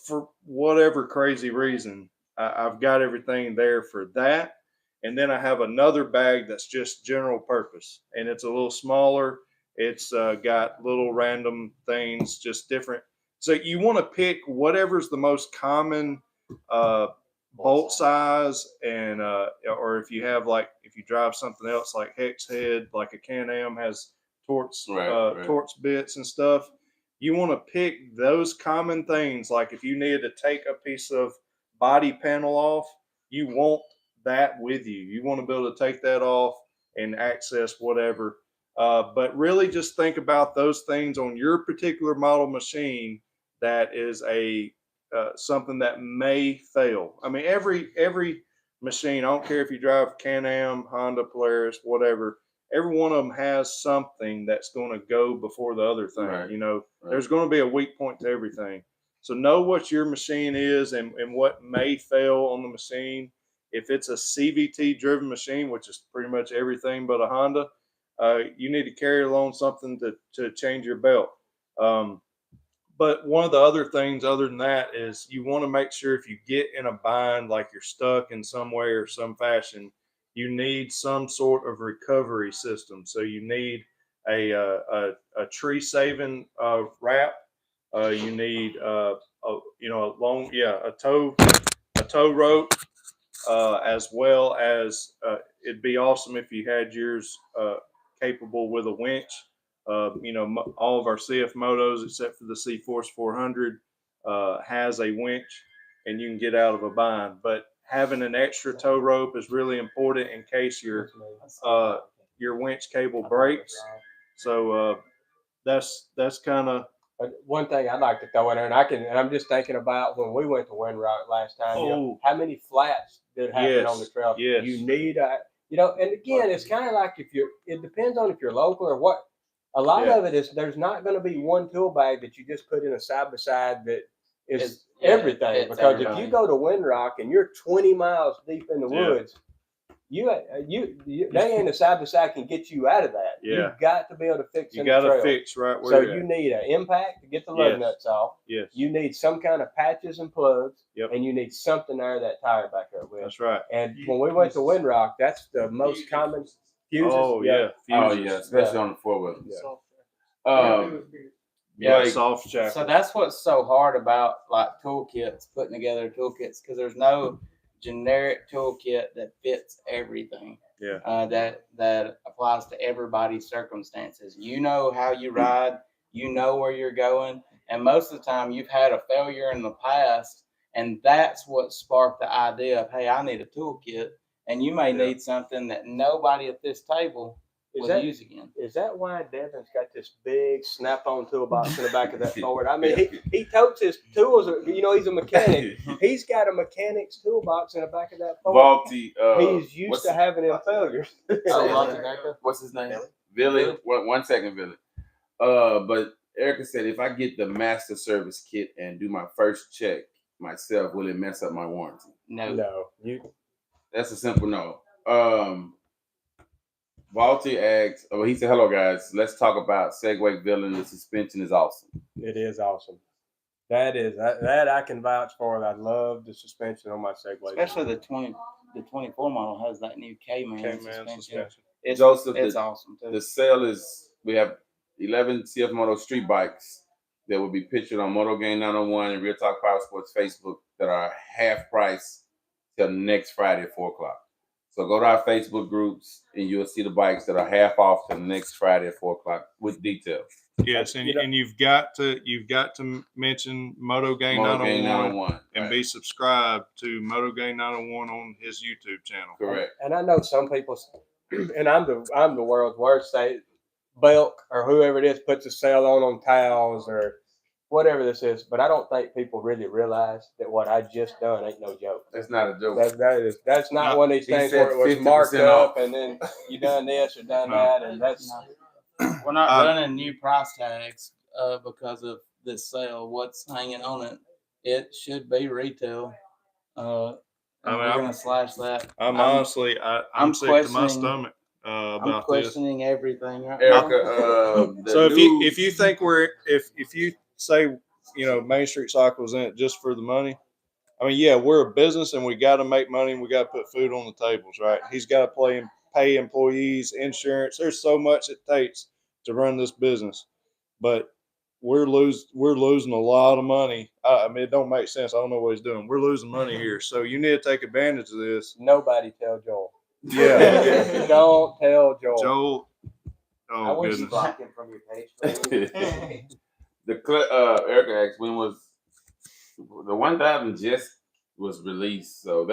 for whatever crazy reason, I've got everything there for that. And then I have another bag that's just general purpose, and it's a little smaller. It's got little random things, just different. So you want to pick whatever's the most common bolt size, and or if you have, like, if you drive something else like hex head, like a Can-Am has Torx Torx bits and stuff. You want to pick those common things. Like if you needed to take a piece of body panel off, you want that with you. You want to be able to take that off and access whatever. But really just think about those things on your particular model machine that is a something that may fail. I mean, every machine, I don't care if you drive Can-Am, Honda, Polaris, whatever, every one of them has something that's going to go before the other thing. Right. You know, there's going to be a weak point to everything. So know what your machine is and what may fail on the machine, if it's a CVT driven machine, which is pretty much everything but a Honda, you need to carry along something to change your belt. But one of the other things other than that is you want to make sure if you get in a bind, like you're stuck in some way or some fashion, you need some sort of recovery system. So you need a tree saving wrap. You need a tow rope, as well as it'd be awesome if you had yours capable with a winch. All of our CF Motos, except for the C-Force 400, has a winch, and you can get out of a bind. But having an extra tow rope is really important in case your winch cable breaks. So that's kind of. But one thing I'd like to throw in there, and I'm just thinking about when we went to Windrock last time. How many flats did happen on the trail? Yes. You need and again, it's kind of like it depends on if you're local or what. A lot of it is there's not going to be one tool bag that you just put in a side by side that is everything. Because if you go to Windrock and you're 20 miles deep in the woods, they ain't a side by side can get you out of that. Yeah. You've got to be able to fix. You got to fix right where. So you need an impact to get the lug nuts off. Yes. You need some kind of patches and plugs. Yep. And you need something there that tire back up with. That's right. And when we went to Windrock, that's the most common fuses. Oh yeah. Especially on the 4-wheel. Soft jack. So that's what's so hard about like toolkits, putting together toolkits, because there's no generic toolkit that fits everything. Yeah. That applies to everybody's circumstances. You know how you ride, you know where you're going, and most of the time you've had a failure in the past, and that's what sparked the idea of, hey, I need a toolkit, and you may need something that nobody at this table will use again. Is that why Devin's got this big snap-on toolbox in the back of that Ford? I mean, he totes his tools. He's a mechanic. He's got a mechanic's toolbox in the back of that Ford. He's used to having them failures. What's his name? Billy. 1 second, Billy. But Erica said, if I get the master service kit and do my first check myself, will it mess up my warranty? No. That's a simple no. Walter asks, he said, hello guys, let's talk about Segway Villain. The suspension is awesome. It is awesome. That I can vouch for. I love the suspension on my Segway. Especially the 24 model has that new K-Man suspension. It's awesome too. The sale is, we have 11 CF Moto street bikes that will be pictured on Moto Gang901 and Real Talk Power Sports Facebook that are half price till next Friday at 4 o'clock. So go to our Facebook groups and you'll see the bikes that are half off till next Friday at 4 o'clock with details. Yes, and you've got to mention Moto Gang901 and be subscribed to Moto Gang901 on his YouTube channel. Correct. And I know some people, and I'm the world's worst, say Belk or whoever it is puts a sale on towels or whatever this is, but I don't think people really realize that what I just done ain't no joke. That's not a joke. That's not one of these things where it was marked up and then you done this or done that, and that's. We're not running new price tags because of this sale. What's hanging on it? It should be retail. We're gonna slash that. I'm sick to my stomach about I'm questioning everything right Erica, now. So if you think if you say Main Street Cycle's in it just for the money, I mean, yeah, we're a business and we got to make money and we got to put food on the tables, right? He's got to pay employees, insurance. There's so much it takes to run this business, but we're losing a lot of money. I mean, it don't make sense. I don't know what he's doing. We're losing money here, so you need to take advantage of this. Nobody tell Joel. Yeah. Don't tell Joel. Joel. I Oh wish you goodness. block him from your page. Erica asked, when was the 1000 just was released? So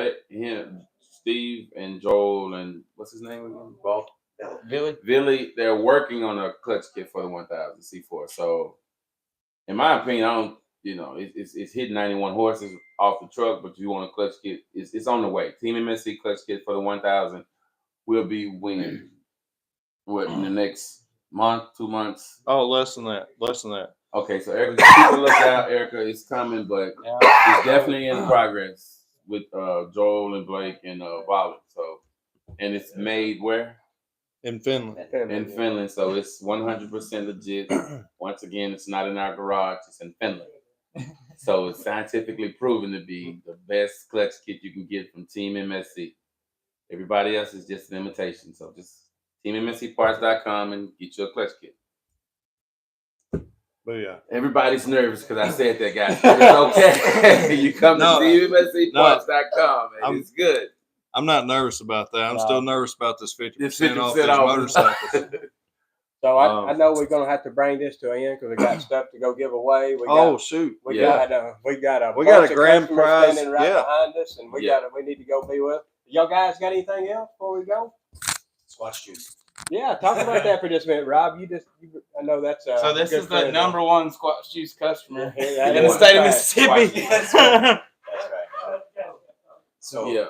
Steve and Joel and what's his name again? Billy, they're working on a clutch kit for the 1000 C4. So, in my opinion, it's hitting 91 horses off the truck, but you want a clutch kit, it's on the way. Team MSC clutch kit for the 1000 will be winging in the next month, 2 months. Oh, less than that. Okay, so Erica, keep a lookout. Erica, it's coming, but it's definitely in progress. with Joel and Blake and Violet. So, and it's made where? In Finland. In Finland. So it's 100% legit. Once again, it's not in our garage. It's in Finland. So it's scientifically proven to be the best clutch kit you can get from Team MSC. Everybody else is just an imitation. So just teammscparts.com and get you a clutch kit. But yeah. Everybody's nervous because I said that, guys. But it's okay. You come to teammscparts.com and it's good. I'm not nervous about that. I'm still nervous about this 50% off these 50% off. motorcycles. So I know we're gonna have to bring this to an end because we got stuff to go give away. We got, shoot. we Yeah. got a We got a bunch of grand customers prize, standing right yeah. behind us, and we need to go be with. Y'all guys got anything else before we go? Squash juice. Yeah, talk about that for just a minute, Rob. I know that's So this good is the friend. number one squash juice customer Yeah, in the state of Mississippi. That's right. That's right. So Yeah.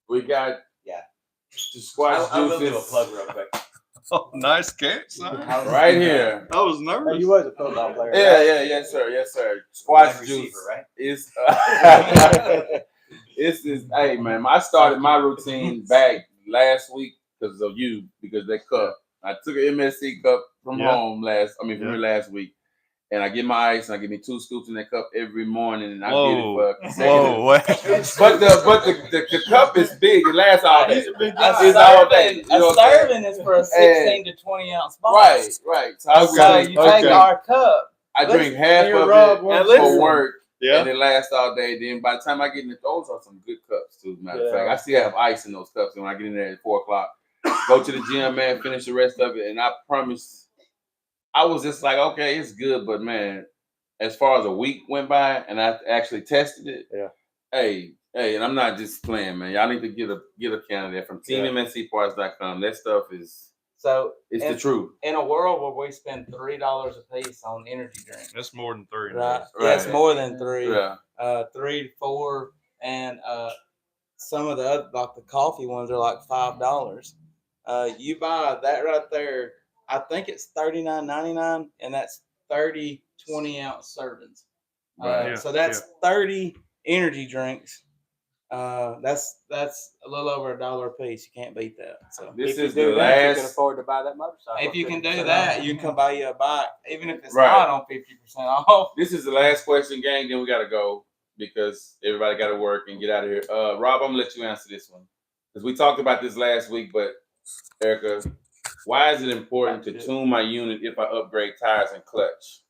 We got the squash I will do a juices plug real quick. Oh, nice catch, son. right here. I was Oh, nervous. you was a football player. Yeah, yes, sir. Squash Wide juice receiver, right? is. It's this. Hey, man, I started my routine back last week because of you, because that cup. I took an MSC cup from home from here last week, and I get my ice and I give me 2 scoops in that cup every morning, and I get it for consecutive. wait. But the cup is big. It lasts all day. A serving is for a 16 to 20 ounce box. Right. So you take our cup. I drink half of Rob, it listen. for work, Yeah. and it lasts all day. Then by the time I get in those are some good cups too. Matter of Yeah. fact, I still have ice in those cups, and when I get in there at 4:00, go to the gym, man, finish the rest of it, and I promise. I was just like, okay, it's good, but man, as far as a week went by and I actually tested it, hey, and I'm not just playing, man. Y'all need to get a can of that from teammscparts.com. That stuff is it's the truth. In a world where we spend $3 a piece on energy drinks, That's more than 3. right? Right. That's more than 3. Yeah. 3 to 4, and some of the other, like the coffee ones, are like $5. You buy that right there. I think it's $39.99, and that's 30 20-ounce servings. Right. So that's 30 energy drinks. That's a little over $1 a piece. You can't beat that. So This If is you the do that, you can last. afford to buy that motorcycle. if you can do that, you can buy you a bike, even if it's Right. not on 50% off. This is the last question, gang. Then we gotta go because everybody gotta work and get out of here. Rob, I'm gonna let you answer this one because we talked about this last week. But Erica, why is it important to tune my unit if I upgrade tires and clutch?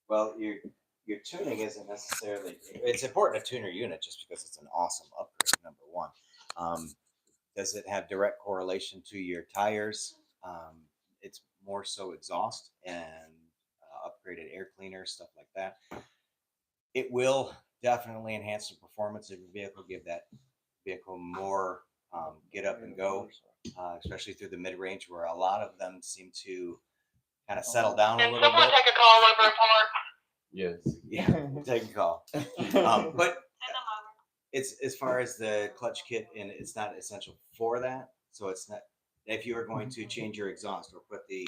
Well, your tuning isn't necessarily. It's important to tune your unit just because it's an awesome upgrade. Number one, does it have direct correlation to your tires? It's more so exhaust and upgraded air cleaner, stuff like that. It will definitely enhance the performance of your vehicle, give that vehicle more get up and go, especially through the mid range where a lot of them seem to kind of settle down a little bit. Take a call over report. Yes. Yeah, take a call. But it's as far as the clutch kit, and it's not essential for that. So it's not. If you are going to change your exhaust or put a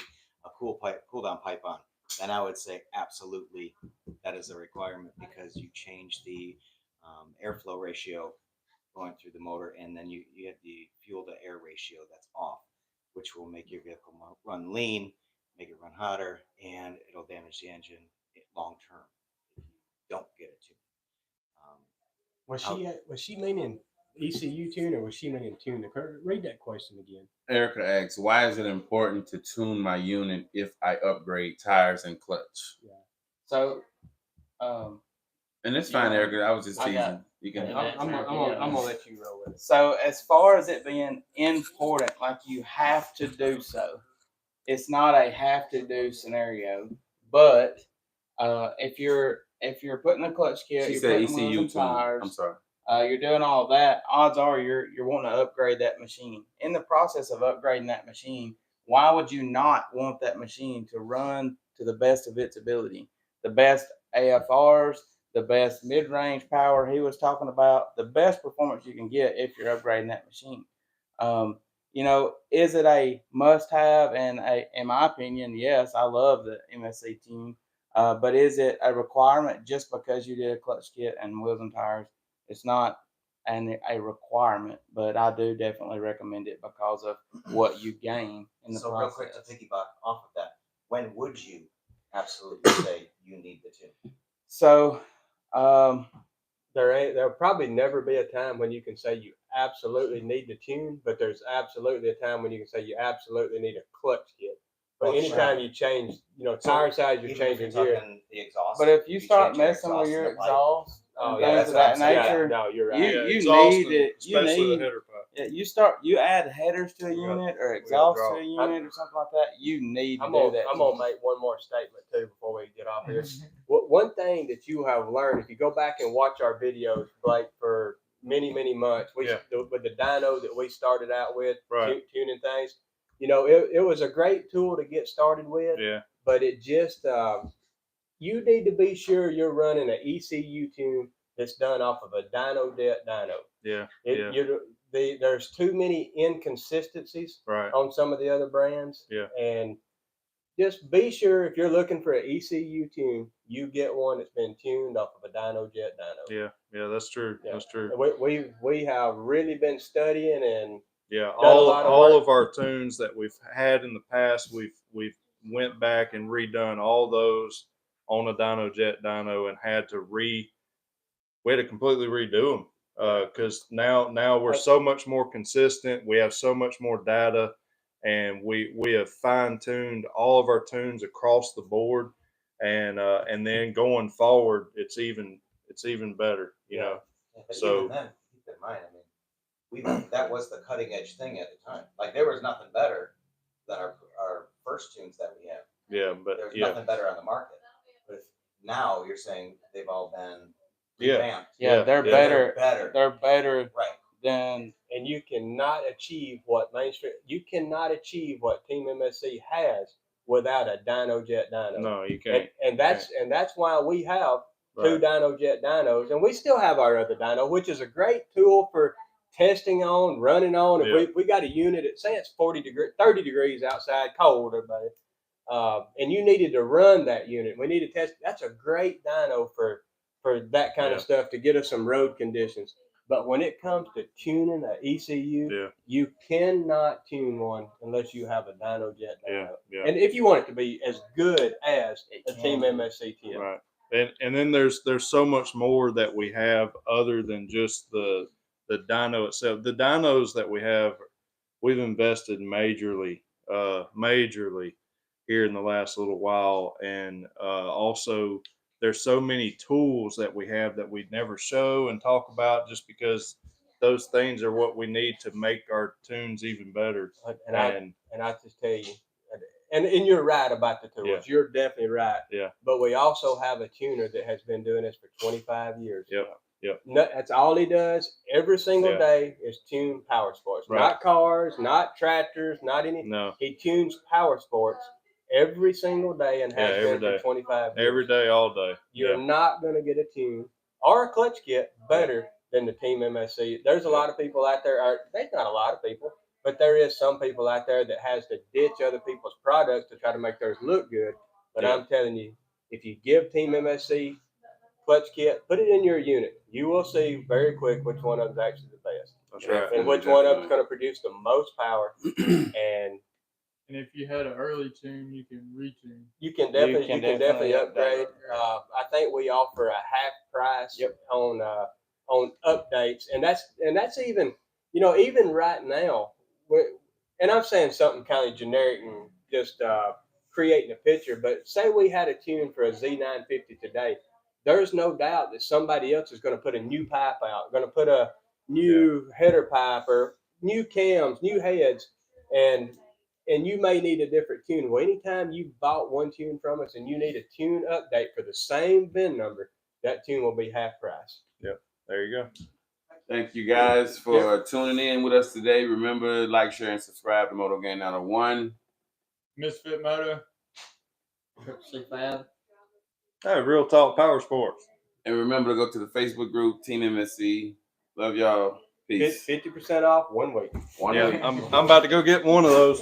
cool down pipe on, then I would say absolutely that is a requirement because you change the airflow ratio going through the motor, and then you have the fuel to air ratio that's off, which will make your vehicle run lean, make it run hotter, and it'll damage the engine long term if you don't get it to. Was she meaning ECU tune or was she meaning tune the curve? Read that question again. Erica asks, why is it important to tune my unit if I upgrade tires and clutch? Yeah. So, And it's fine, Erica. I was just I teasing. got- You can. I'm gonna let you roll with it. So as far as it being important, like you have to do so, it's not a have to do scenario. But if you're putting a clutch kit, She you're said putting wheels ECU and tune. tires, I'm sorry. you're doing all of that. Odds are you're wanting to upgrade that machine. In the process of upgrading that machine, why would you not want that machine to run to the best of its ability? The best AFRs, the best mid-range power he was talking about, the best performance you can get if you're upgrading that machine. Is it a must-have? And in my opinion, yes, I love the MSC team. But is it a requirement just because you did a clutch kit and wheels and tires? It's not a requirement, but I do definitely recommend it because of what you gain in the So process. real quick to piggyback off of that, when would you absolutely say you need the tune? So, There'll probably never be a time when you can say you absolutely need the tune, but there's absolutely a time when you can say you absolutely need a clutch kit. But Well, anytime sure. you change, So, tire size, you're Even if changing you're gear. talking the exhaust. but if you start change your messing with exhaust your in the pipe. exhaust Oh, and yeah, things that's of what that I'm saying. nature, No, you're right. you exhaust need it. You especially need the header pipe. Yeah, you add headers to a We got- unit or got exhaust to draw. a unit or something like that. You need to I'm do gonna, that. I'm gonna make one more statement too before we get off here. One thing that you have learned, if you go back and watch our videos, Blake, for many, many months, with the dyno that we started out with, Right. tuning things, it was a great tool to get started with, Yeah. but it just, you need to be sure you're running an ECU tune that's done off of a dyno dyno. Yeah. There's too many inconsistencies Right. on some of the other brands. Yeah. And just be sure if you're looking for an ECU tune, you get one that's been tuned off of a dyno jet dyno. Yeah. Yeah. That's true. Yeah. That's true. And we have really been studying and Yeah, done a lot of all work. of our tunes that we've had in the past, we've went back and redone all those on a dyno jet dyno and we had to completely redo them because now we're so much more consistent. We have so much more data, and we have fine tuned all of our tunes across the board, and then going forward, it's even better. You know. Yeah, but So- even then, keep in mind, I mean, that was the cutting edge thing at the time. Like there was nothing better than our first tunes that we have. Yeah, but There's yeah. nothing better on the market. But if now you're saying they've all been Yeah. revamped. Yeah, they're yeah, better. Better. They're better Right. than and you cannot achieve what Team MSC has without a dyno jet dyno. No, you can't. And that's why we have two Right. dyno jet dynos, and we still have our other dyno, which is a great tool for testing on, running on. If we got a unit at, say it's 30 degrees outside, cold, everybody, and you needed to run that unit, we need to test. That's a great dyno for that kind of stuff to get us some road conditions. But when it comes to tuning an ECU, you cannot tune one unless you have a dyno jet dyno. Yeah. And if you want it to be as good as a Team MSC TM. Right. And then there's so much more that we have other than just the dyno itself. The dynos that we have, we've invested majorly here in the last little while, and also there's so many tools that we have that we'd never show and talk about just because those things are what we need to make our tunes even better. And I just tell you, and you're right about the tools. Yeah. You're definitely right. Yeah. But we also have a tuner that has been doing this for 25 years. Yep. That's all he does every single day is tune power sports. Right. Not cars, not tractors, not any. No. He tunes power sports every single day and has every been day. for 25 years. Every day, all day. You're not going to get a tune or a clutch kit better than the Team MSC. There's a lot of people out there. There's not a lot of people, but there is some people out there that has to ditch other people's products to try to make theirs look good. But I'm telling you, if you give Team MSC clutch kit, put it in your unit, you will see very quick which one of them is actually the best. That's right. And which one of them is going to produce the most power. And if you had an early tune, you can retune. you can definitely upgrade. upgrade. I think we offer a half price on updates, and that's even even right now. And I'm saying something kind of generic and just creating a picture. But say we had a tune for a Z950 today, there's no doubt that somebody else is going to put a new pipe out, going to put a new header pipe or new cams, new heads, and you may need a different tune. Well, anytime you bought one tune from us and you need a tune update for the same VIN number, that tune will be half price. Yep. There you go. Thank you guys for tuning in with us today. Remember, like, share, and subscribe to Moto Gang901. Misfit Moto. C5. Hey, Real Talk Power Sports. And remember to go to the Facebook group, Team MSC. Love y'all. Peace. 50% off 1 week. One Yeah, week. I'm about to go get one of those.